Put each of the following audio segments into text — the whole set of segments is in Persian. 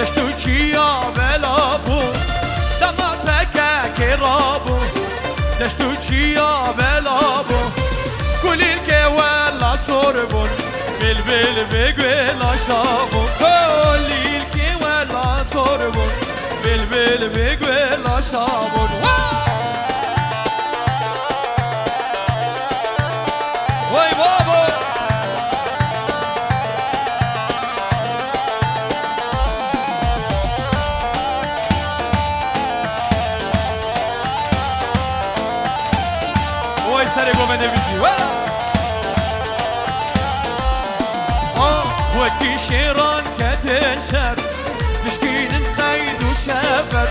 دشتو چیا بلا بو دما پکه که رابو دشتو چیا بلا بو کلیل که ولا سربون بلبل بگویلا شابون کلیل که ولا سربون بلبل بگویلا شابون وای بابا وای سر گوونده بیشی وكي شيران كتنشر تشكين قيد وشفر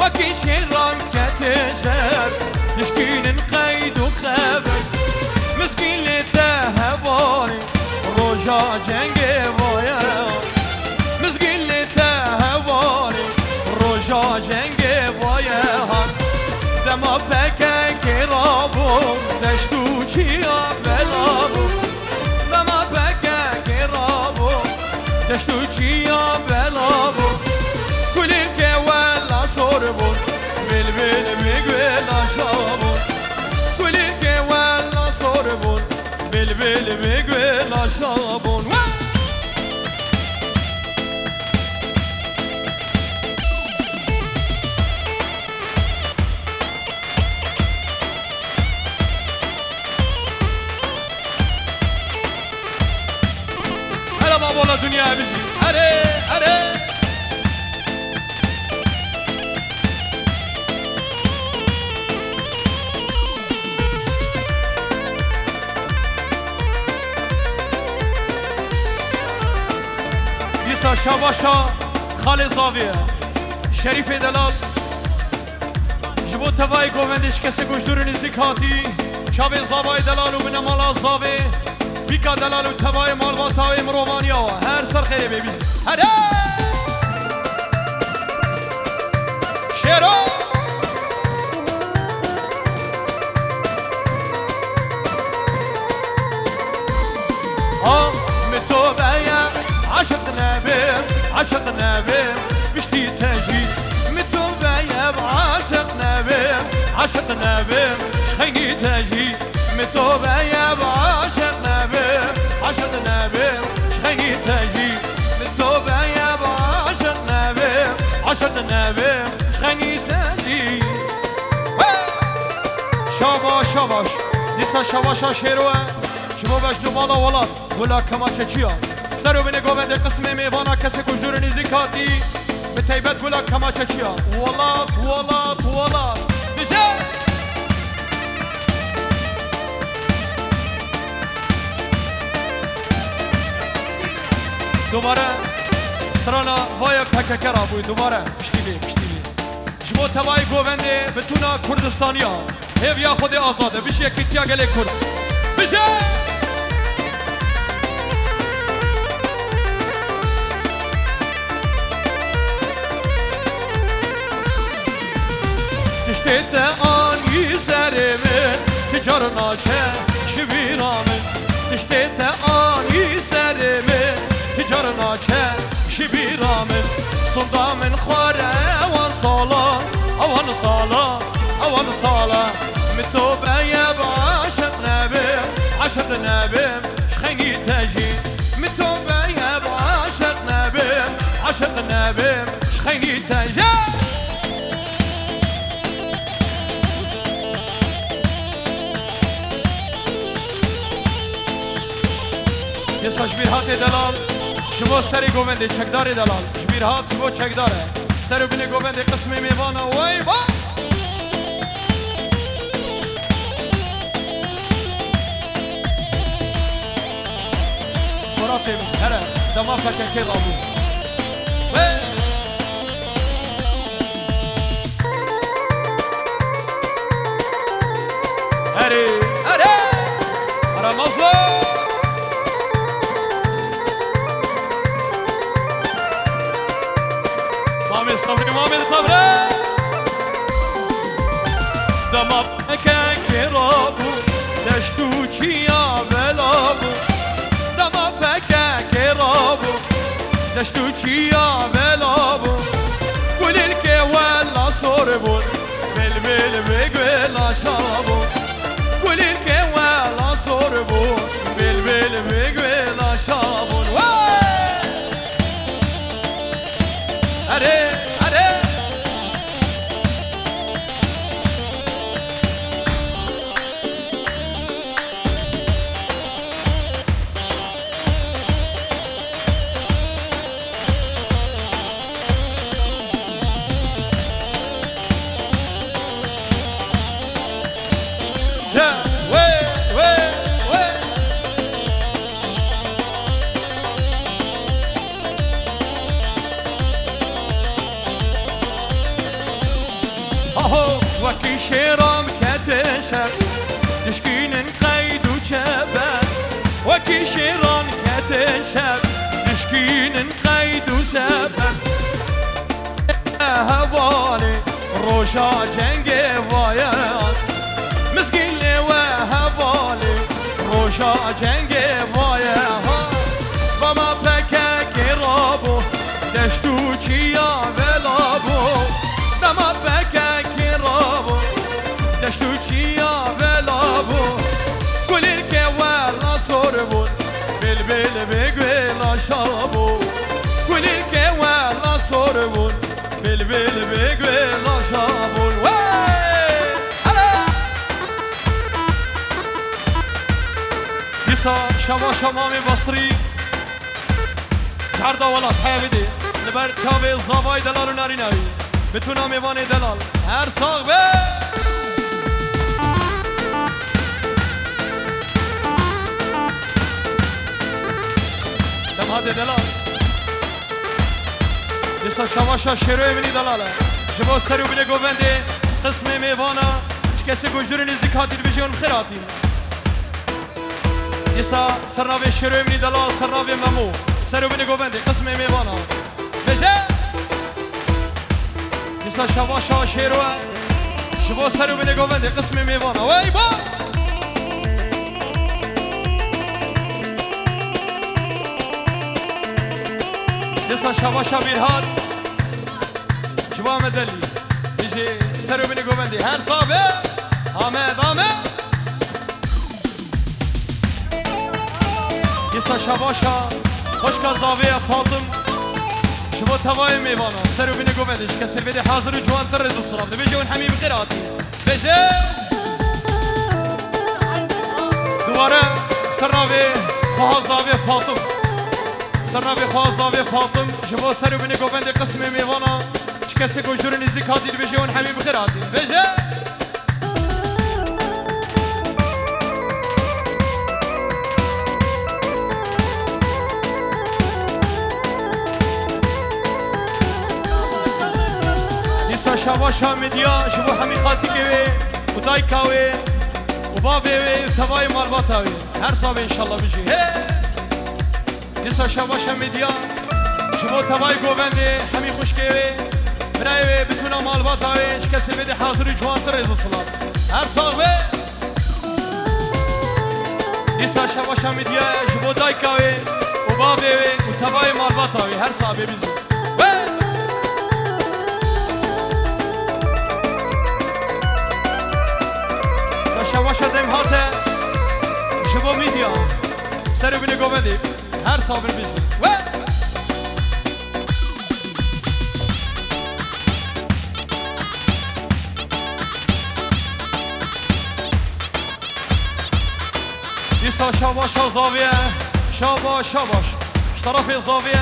وكي شيران كتنشر تشكين قيد وخبر مسكين لتهباني رجا جنگي بايا مسكين لتهباني رجا جنگي بايا دما بكا كرابو دشتو چيا بلابو دما بكا دشتو چیا بلابو کلیل که ولا سربون بلبل میگویلا شابون کلیل که ولا سربون بلبل میگویلا شابون والله دنيا بيجي أري أري يسا شباشا خالي زاوية شريف دلال جبو تواي گووندش کسی گوشدور نزیک هاتی شاب زاوای دلال و بنمالا زاوی بیکا دلال و تبای مالواتاوی مروانیا هر سر خیلی بیبی هره شیرو متو بیا عشق نبیم عشق نبیم بشتی تجی متو بیا عشق نبیم عشق نبیم شخینی تجی متو بیا عشق نبیم عشق نبیم شخینی تجی متو بیا عشق نبیم عشق نبیم شخینی تجی شاباش شاباش دیسا شاباشا شیروه شما باش دوبالا ولاد ولا کما چچیا سرو بینه گوونده قسم میوانا کسی کجور نزیکاتی به تیبت ولا کما چچیا ولاد ولاد ولاد بشه دوباره سرانا وای پککرا بوی دوباره پشتیلی جبو توای گوونده بتونا کردستانیا هیویا خود آزاده بشه کتیا گله کرد بشه تشتیت آنی سرمه تجار ناچه شبیرامه تشتیت آنی سرمه تجار ناچه شبیرامه صدا من خواره اوان صالا اوان صالا اوان صالا متوبه یب عشق نبیم عشق نبیم شخینی تجی متوبه یب عشق نبیم عشق نبیم شخینی تجی یسا جبیرهات دلال شما سری گوونده چکدار دلال جبیرهات شما چکداره سر بینه گوونده قسم میوانه وای با مراتب هره دما فکر که دابو هره هره هره مظلوم مامل صبره دما پکه رابو دشتو چیا بلابو دما پکه رابو دشتو چیا بلابون گلیل که ولا سربون بلبل بگولا شابون گلیل که ولا سربون بلبل بگولا شابون اره اره وكي شيرام كتشر تشكين قيد وشباب وكي شيرام كتشر تشكين قيد وشباب هوالي روشا جنگي وايات مسكين لي وهوالي روشا جنگي وايات بما بكا كرابو دشتو چيا بلابو بما بكا كرابو دشتو چيا بلابو قولي الكوالا صربون بلبل بقويلا شابو قولي الكوالا صربون بلبل بقويلا شابون يسا شما شمامي بصري جاردا ولاد حيابدي لبر چاوه زاوای دلالو ناری ناری بتونا میوان دلال هر ساق به دمهاد دلال یسا چواشا شروع منی دلاله شما سرو بینه گوونده قسم میوانا چه کسی گوشدور نزدیک هاتی بجیون بخیراتی یسا سرناوی شروع منی دلال سرناوی ممو سرو بینه گوونده قسم میوانا بجه يسا شواشا شيروه شبو سرو بني گوونده قسم میوانا وای با يسا شواشا بیرهاد شبو مدلی بيجي سرو بني گوونده هر صابه آمد آمد يسا شواشا خوشکا زاویه فاطم شبو توای میوانا سرو بینه گوندش کسی بده حاضر و جوان تر رزو سلام ده بیجه اون همی بخیراتی بیجه دوباره سرناوی خواه زاوی فاطم سرناوی خواه زاوی فاطم شبو سرو بینه گونده قسم میوانا کسی گوشدور نزدیک هاتی ده بیجه اون همی بخیراتی بیجه شواشا مدیا شبو همی خالتی که و دای کاوی و بابی و توای مالباتاوی هر صابه انشالله بجی دیسا شواشا مدیا شبو توای گوونده همی خوشکه برای بتونا مالباتاوی چه کسی بده حاضری جوانتر رزو سلام هر صابه دیسا شواشا مدیا شبو دای کاوی و بابی و توای مالباتاوی هر صابه بجی شواشا دیم هاته شبو میدیا سرو بینه گوونده هر صابر بیشی دیسا شواشا زاویه شاباش طرف زاویه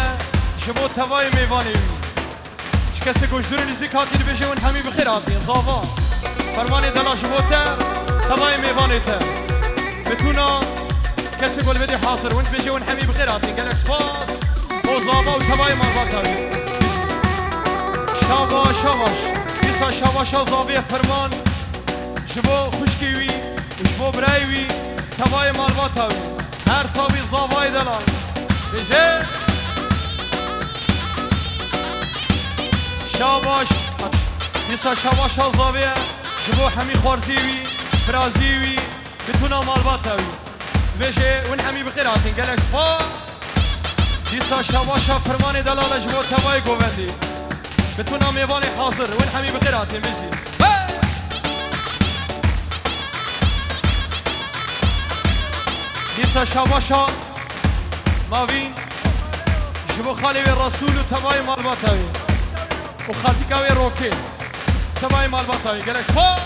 شبو توای میوانی چه کسی گوشدور نزدیک هاتی بشه اون همی بخیر هاتی زاوا فرمانی دلا شبو تر توای میوانی تر بتونا کسی گل بده حاضر وانت بجي ونحمي بخيراتي قالك سباس وزابا وتباي مربطة شاباش يسا شاباشا زابي فرمان شبو خوشكيوي وشبو برايوي تباي مربطة هر صابي زاباي دلال بجي شاباش يسا شاباشا زابي شبو حمي خورزيوي برازيوي بتونا مربطة بيجي ونحمي بخيراتين قالك صفا دیسا شواشا فرمان دلال جبو توای گوندی بتونا میوان حاضر وين حمي بخيراتي مزي دیسا شواشا ماوین جبو خالي الرسول توای مالباتاوي وخالتكاوي روكي توای مالباتاوي قالك فا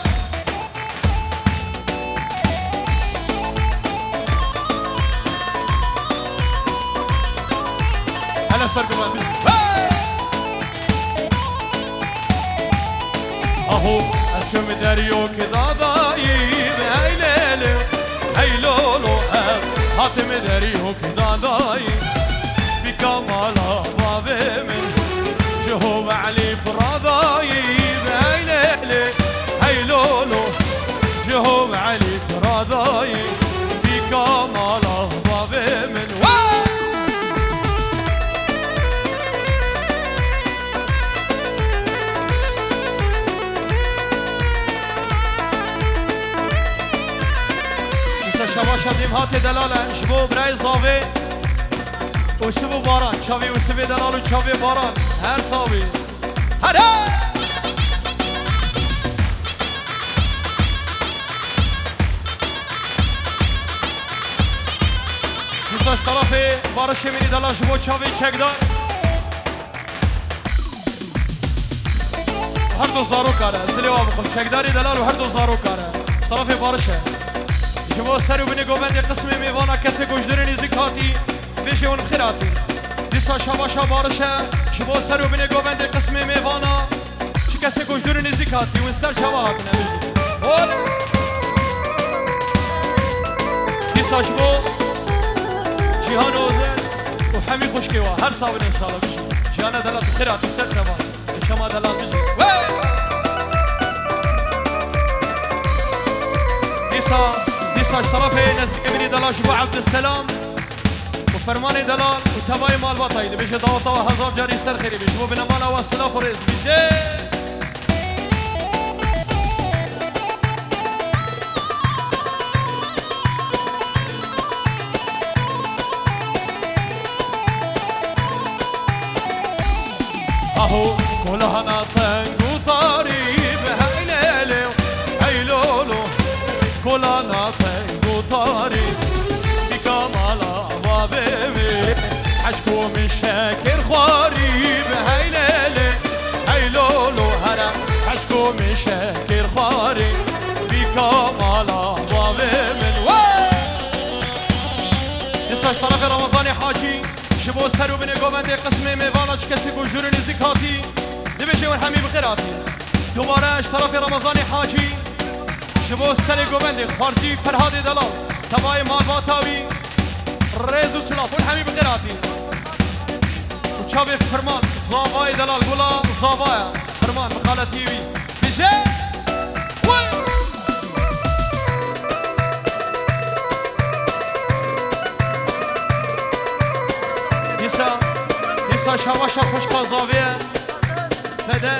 أنا سرقمان بزي أهو أشم دريو كذا ضايب هاي ليلي هاي لولو هاتم دريو كذا ضايب بكمالا بابي من جهوب علي فرضايب هاي ليلي هاي لولو جهوب علي فرضايب بكمالا بابي من شباشا دیم هات دلاله شبو برای زاوی وسبو باران چاوی وسبی دلال و چاوی باران هر صاوی هر دوستاش طرفی بارش منی دلال شبو چاوی چک دار هر دو زارو کاره زلیوا بخون چک داری دلال و هر دو زارو کاره طرفی بارشه شما سرو بینی گوبند قسم میوانا کسی گوشدر نزیک هاتی بیشه اون خیراتی دیسا شباشا بارشه شما سرو بینی گوبند قسم میوانا چی کسی گوشدر نزیک هاتی اون سر شما هاتنه بشی دیسا شما جیهان اوزد و حمی خوشکی و هر صابر انشاءالله بشی جیهان دلال خیراتی سر شما دلال بشی دیسا طرف نزدیک منی دلال شبو عبد السلام و فرمان دلال و تبای مال باطایی بیشه دعوتا و هزار جاری سر خیری بیشه و بنمانا و سلاف و رز بیشه اهو کلهانا تنگو طاریب هی لیلو هی لولو کلهانا تنگو طاریب بکمالا بابیمی حجکو من شکر خواریب هی لیلی هی لولو هرم حجکو من شکر خواریب بکمالا بابیمن دستاش طرف رمضان حاجی شبو سرو بینه گوبنده قسمه میوانا چه کسی گوشدور نزیک هاتی دبیشه ون همی بخیراتی دوباره اش طرف رمضان حاجی شبو سر گوبنده خارجی فرهاد دلال تبای مال باتاوی ریز و سلاف ون همی بخیراتی و چاوی فرمان زاوای دلال گولا زاوای فرمان مخالطیوی بیشه دیسا شواشا خوشکا زاویه فده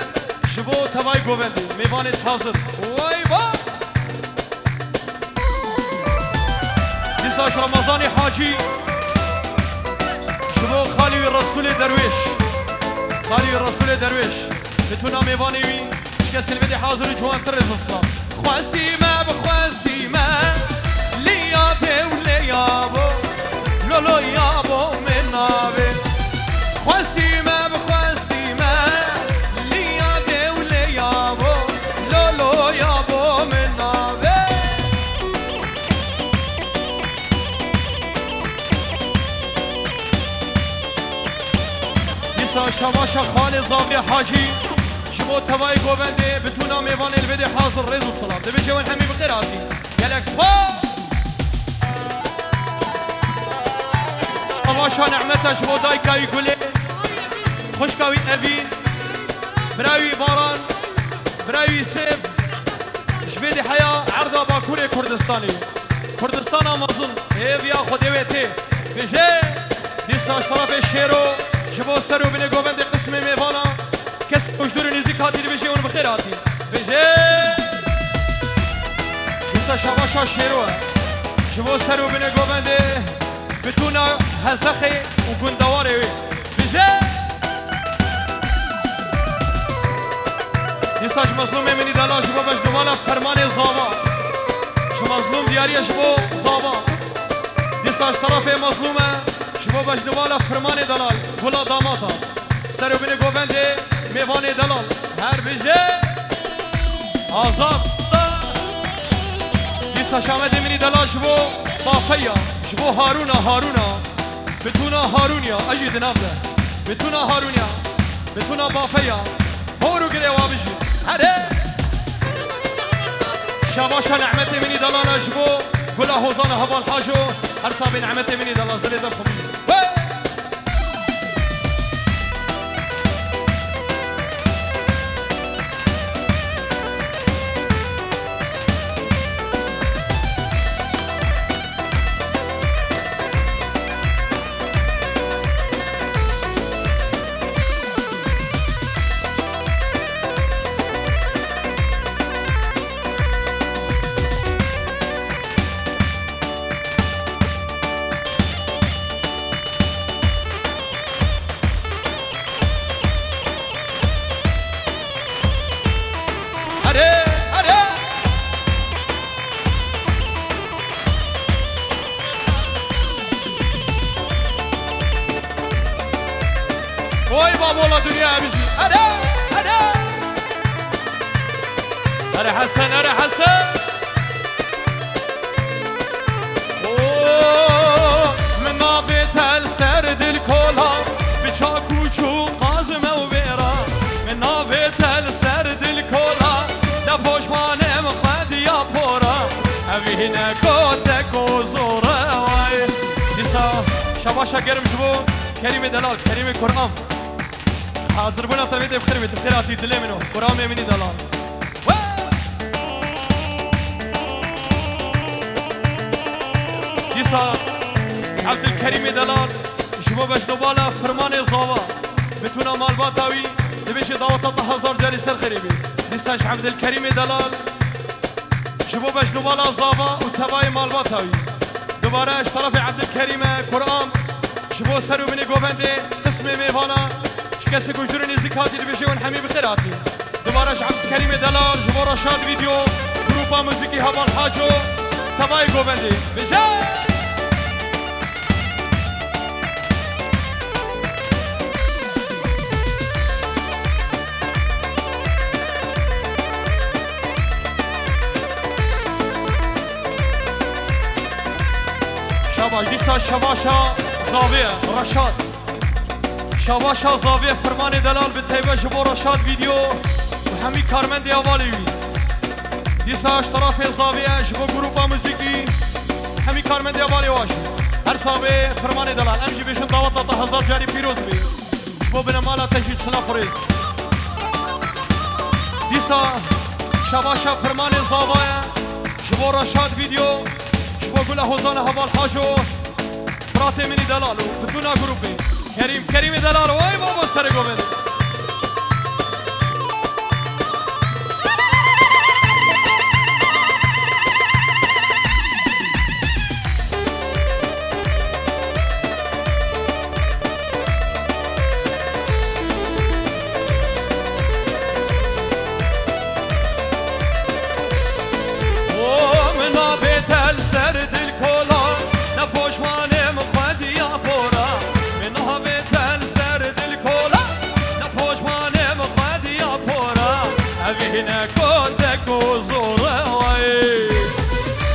شبو توای گووندی میوانت حاضر وای با دیسا رمضان حاجی شبو خالی رسول درویش خالی رسول درویش بتونا میوانی وی شکسل بدی حاضر جوان ترز اصلا خواستی ما بخواستی ما لیابه و لیابو لولو یابو من نابه خواستی ما بخواستی ما لیاده و لیابو لولو یابو من نابه دیسا شماشا خال زاوی حاجی شبو توای گوبنده بتونا میوان البده حاضر ریز و سلام ده بشه ون همی بخیراتی گلکس پا شماشا نعمتش بو دایکایی گله خوشکاوی اوین براوی باران براوی سیف جبیدی حیا عرضا باکور کردستانی کردستان آمازون ایویا خودیویتی بیشه دیساش طرف شیرو جبو سرو بینه گوبند قسم میوانا کس کشدور نزیک هاتی بیشه اون بخیر هاتی بیشه دیسا شباشا شیرو جبو سرو بینه گوبنده بتونا هزخي وقندواري بجي دیساش مظلوم منی دلا جبو بجنوالا فرمان زاوا شو مظلوم دیاری جبو زاوا دیساش طرف مظلومه جبو بجنوالا فرمان دلال گلا داماتا سرو بین گوونده میوان دلال هر بجه آزاد دیساش آمده منی دلا جبو بافیا جبو هارونا بتونا هارونیا اجید نافده بتونا هارونیا بتونا بافیا هورو گره وابجی هره شباشا نعمتي مني دلال اجبو قولا هوزانا هبا الحاجو هر صابي نعمتي مني دلال زري دل خمي وای بابا دنیا بيجي اره حسن من نابت السرد الكولا بچاكو چو قازم وبيرا من نابت السرد الكولا نفوش مانم خد يا بورا هنا كوتك وزورا واي ديسا شباشا قرم جبو كريم دلال كريم قرآن حاضر بنا تبيت بخيراتي دلي منو قرآن مني دلال ديسا عبد الكريم دلال جبو بجنوالا فرمان زاوا بتونا مال باتاوي دبيش دعوة 1000 جاري سر خريبي ديساش عبد الكريم دلال جبو بجنوالا زاوا وتباي مال باتاوي دوباره اشتراف عبد الكريم قرآن جبو سرو بني گوبنده قسم میوانا کسی گوشتر نزدیکاتی دبیشه ون همی بخیراتی دوباره عبد الكريم دلال جبو رشاد ویدیو گروپا موزیکی هبال حاجو تبای گوبنده بشه شباش دیسا شباشا زاویه رشاد شباشا زاویه فرمان دلال به تیبه جبو رشاد ویدیو و همی کارمند اوالی وی دیسا اشتراف زاویه جبو گروپا موزیکی همی کارمند اوالی واشی هر زاویه فرمان دلال امجی بیشن دعوت 1000 جاری پیروز بی جبو بنمالا تجید سنا خوریز دیسا شباشا فرمان زاویه جبو رشاد ویدیو جبو گل هوزان هوال حاجو فرات منی دلالو بدونا گروپی کریم دلال وای بابا سر گوبنده هنا كوتك وزورة واي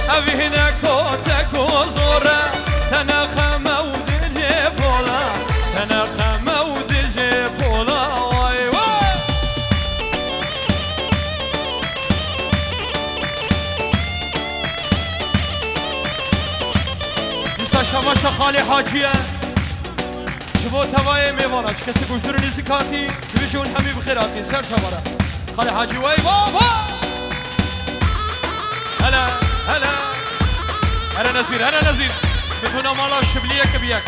أبي هنا كوتك وزورة تنخم ودجي فولا تنخم ودجي فولا واي واي لسا شماشا خالي حاجية جبو تواي ميوانا كسي قشدر نزكاتي تبيشون حمي بخيراتي سر شبارة خالي حاجي وي بابا هلا هلا نزير بتونا مالا الشبلية كبيك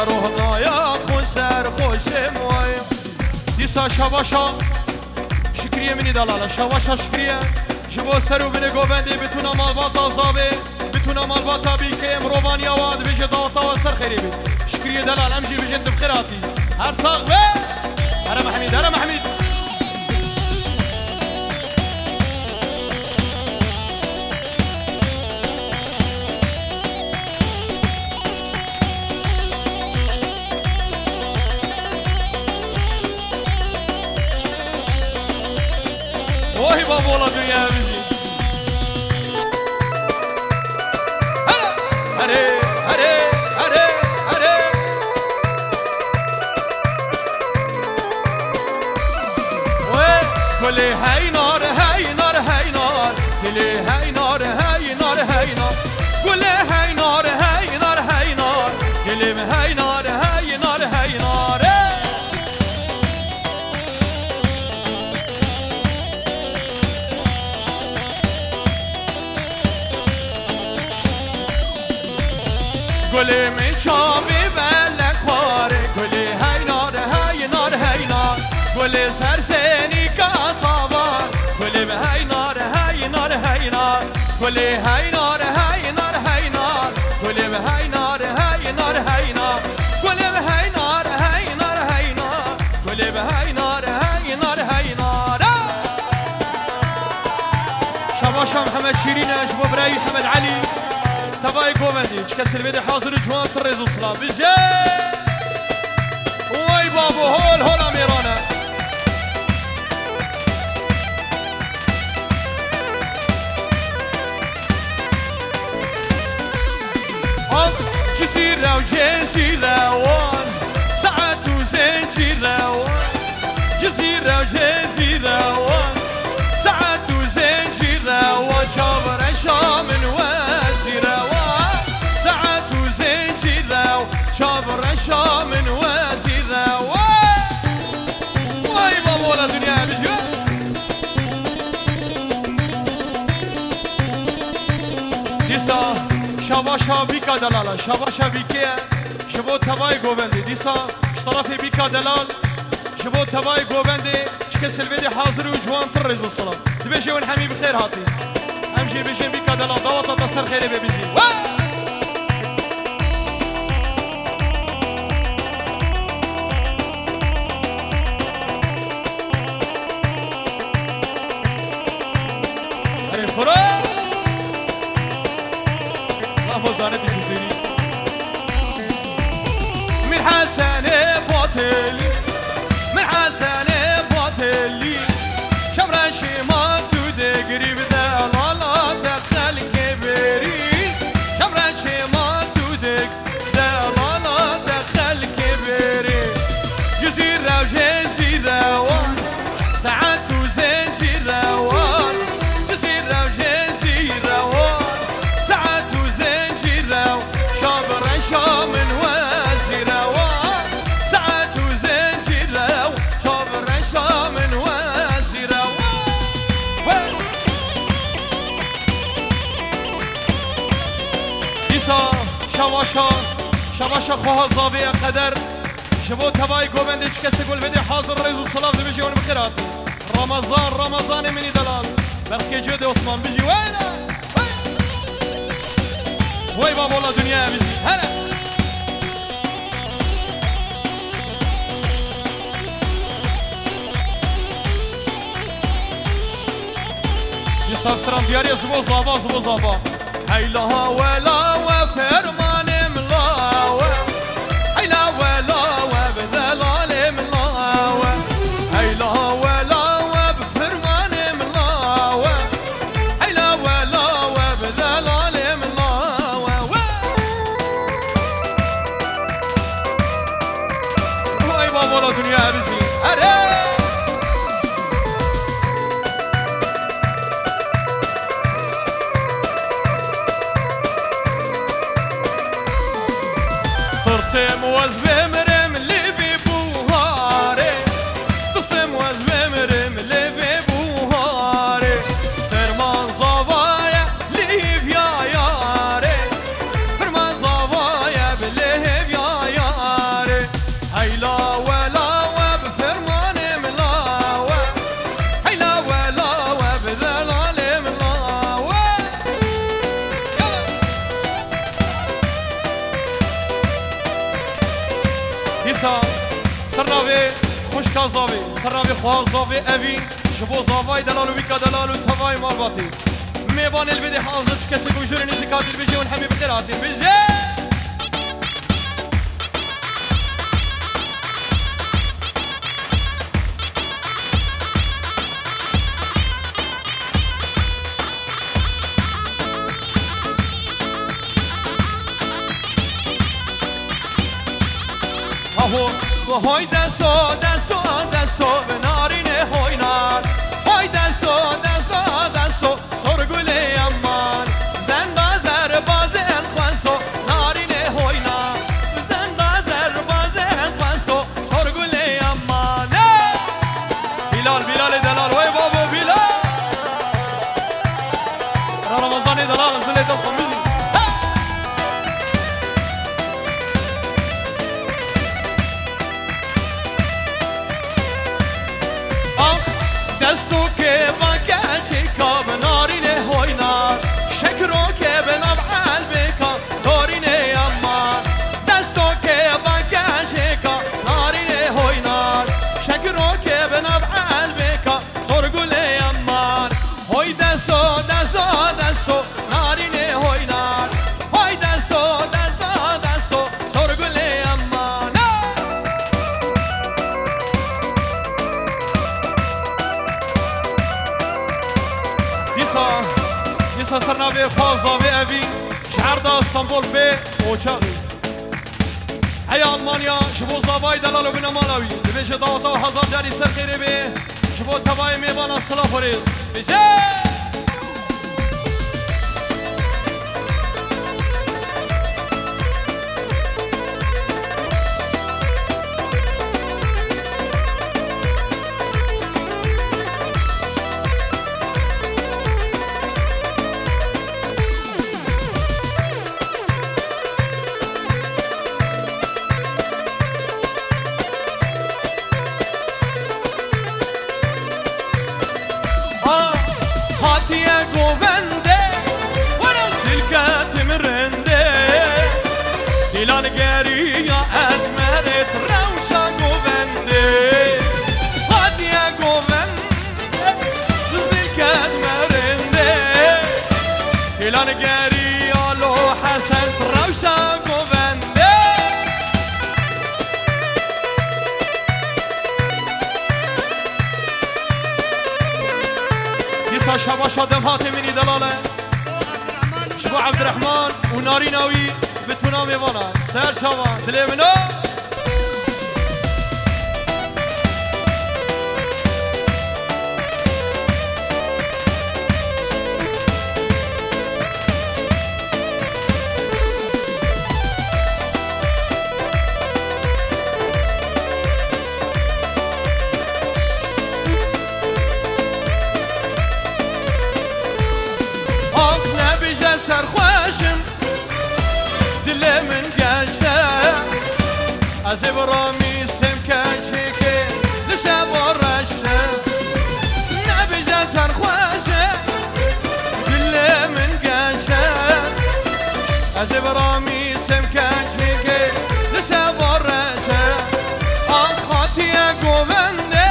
روحنا یا خوش سر خوش مویم دیسا شواشا شکریه منی دلالا شواشا شکریه جبو سرو بینه گوونده بتونه مالباتا زاوه بتونه مالباتا بی که امروانی آواد بجه داوتا و سر خیری بید شکریه دلال امجی بجن دبخیراتی هر ساق به هر محمید هر محمید وای بابا ولا دنیا بجی هره هره هره هره وای کلی هی نار هی نار هی نار کلی هی نار هی نار هی نار کلی هی نار هی نار هی نار کلی هی نار هی نار هی نار گلی من چامی بلک خواره گلی هی نار هی نار هی نار گلی سرسنی کاساوار گلی هی نار هی نار هی نار گلی هی نار هی نار هی نار گلی هی نار هی نار هی نار گلی هی نار هی نار هی نار گلی هی نار هی نار هی نار شباشا محمد شيرين اشبو براي محمد علي تباي كومندي كسر الفيديو حاضر جوان طريز وصلا بالجاي واي بابو هول هول اميرانا جزيرة وجزيرة وان ساعات وزنجيرة وان جزيرة وجزيرة وان ساعات وزنجيرة وان شابر شام وزيرة وان ساعات وزنجيرة شابر شام وزيرة وان واي بابا ولا دنيا بجوا ديسا شواشا بيكا دلالا شواشا بيكا شبو تباي گوبندي ديسا اشترافي بيكا دلال شبو تباي گوبندي شكس الفيديو حاضر وجوان طرز الصلاة تبيجي ونحمي بخير هاتي امشي بيجي بيكا دلال ضوطة تصر خيري بيجي هري فرا وزانة الجزيري من حسن باطلي من حسن باطلي شمرشي ما تدقري بدا لالا دخل كبري شمرشي ما تدق دا لالا دخل كبري جزيرة وجزيرة وان ساعات وزنجيرة وان جزيرة وجزيرة وان ساعات شام وزيرة وان ساعات وزنجيرة شابر شام وزيرة وان ديسا شواشا شواشا خوها زاوية قدر شبو تباي گوبندش کسی گل بده حاضر رئیس الصلاة بيجي ون بخيراتي رمضان مني دلال بركي جد عثمان بيجي وينه وای بابا والله دنیا بيجي هلا يسافران دياري زبو زابا هيلا ولا وفرمان ملاوة هيلا ولا وبدلال ملاوة هيلا ولا وبفرمان ملاوة هيلا ولا وبدلال ملاوة واي بابا والله دنيا بيجي هلا تصم وز بمرم اللي ببوهاري تصم وز بمرم اللي ببوهاري فرمان زوايا ليف يا ياري فرمان زوايا بليف يا ياري دیسا سرناوی خوشکا زاوی سرناوی خواه زاوی اوی شبو زاوی دلال و بیکا دلال و توای مالباتی میبان البیده حاضر چه کسی گوشور نیزی کاتیل بجه اون همی بخیر آتیل بجه های دستو دستو دستو به نارینه هوینار های دستو دستو دستو سرگل امان زنده زر بازن خوانسو نارینه هوینار زنده زر بازن خوانسو سرگل امان بیلال بیلال دلال وای بابا بیلال رمضان دلال زلیت الخمیزی دستو که با گچه کاب نارینه هوینار شکرو که به نبعال بکا نارینه امان دستو که با گچه کاب نارینه هوینار شکرو که به نبعال بکا سرگل امان های دستو دستو دستو نارینه هوینار های دستو دستو دستو سرگل امان دیسا سرناوی خوازاوی اوی شهر دا استانبول به اوچاقی هی آلمانیا شبو زاوای دلال و بنمالاوی ببیشه داوتا و هزار جاری سر خیره به شبو تبای میبان اصلا خوریز بشه گریا از مرت روشا گونده هادیا گونده زدی کد مرنده ایلان گریا لو حسن روشا گونده دیسا شبا شادم هاتمینی دلاله شبا عبدالرحمن و ناری ناوی بتونا میوانا سر شوان دلی منو آق نبیجه سرخوشم دل من گشته از ابرامی سمکه که لشب و رشته نبیجه سرخوشه دل من گشته از ابرامی سمکه که لشب و رشته آن خاطیه گونده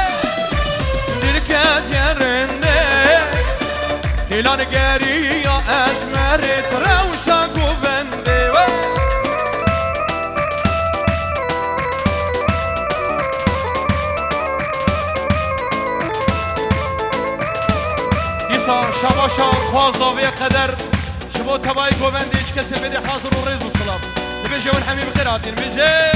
دلکت یرنده دیلان گریا از مرت روشا گونده شباشا خوازاوی قدر شبو تبای گوونده ایچ کسی بده حاضر و ریز و سلام ببیجه ون همی بخیر آتین بجه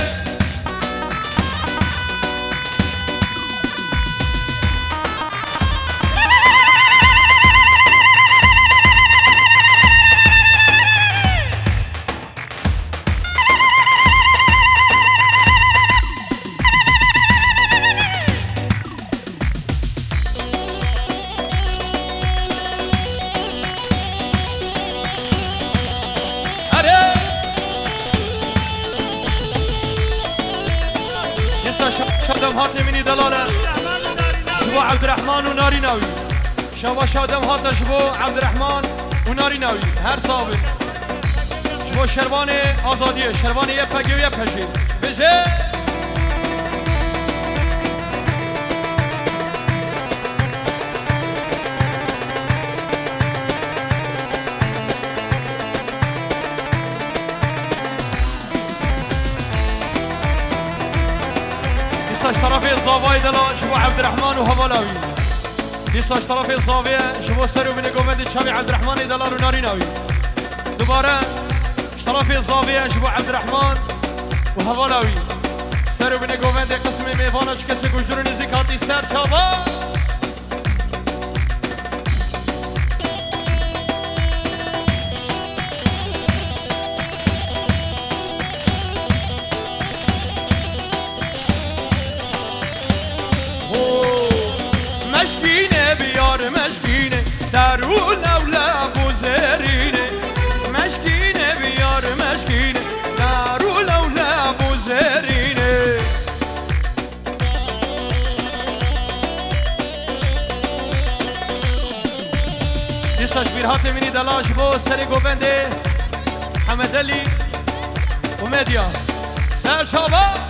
شادم هاتمینی دلاله شبو عبدالرحمن و ناری ناوی شبا شادم هات شبو عبدالرحمن و ناری ناوی هر صابر شبو شروان آزادیه شروان یه پگی و یه پشی بشه دیساش طرف زاوای دلا شبو عبد الرحمن و هوالاوی دیساش طرف زاویه شبو سرو من گومند چاوی عبد الرحمن دلال و ناریناوی دوباره طرف زاویه شبو عبد الرحمن و هوالاوی سرو من گومند قسم میوانه چه کسی گوشدرونی زکاتی سر چاوا مشکینه بیار مشکینه درون اولا بوزرینه مشکینه بیار مشکینه درون اولا بوزرینه دیساش بیرهات منی دلاش بو سری گوبنده حمد علی و مدیا سر شابا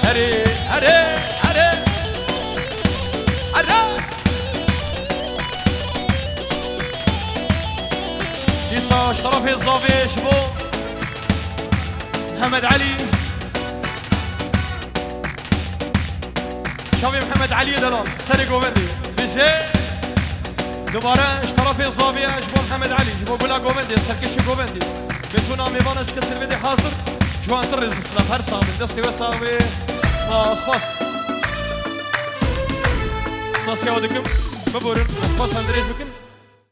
هري هري هري هري ديساش طرف الزافي شبو محمد علي شافي محمد علي دلال سري جوفندي بيجي دوباره طرف الزافي شبو محمد علي شبو بولا جوفندي سركش جوفندي بتونا ميفانا كسر الفيديو حاضر جوان ترز السلاف هر صابي دستي وساوي سپاس سپاس یادکم ببرن سپاس اندریش بکن